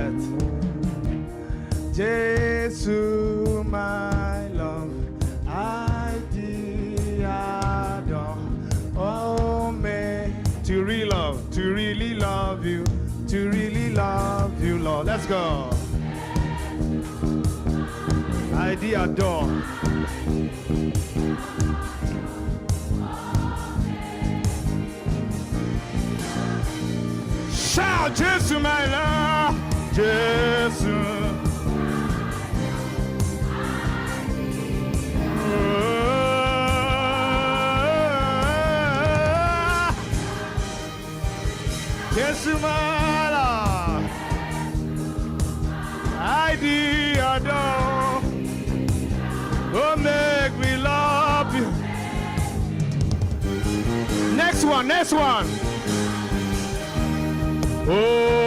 it. Jesu, my love, I thee adore. Oh, me to really love you, Lord. Let's go. I thee adore. Shout, Jesu, my love, Jesu. Jesu, my love, I thee adore. Oh, make me love you. Next one. Oh.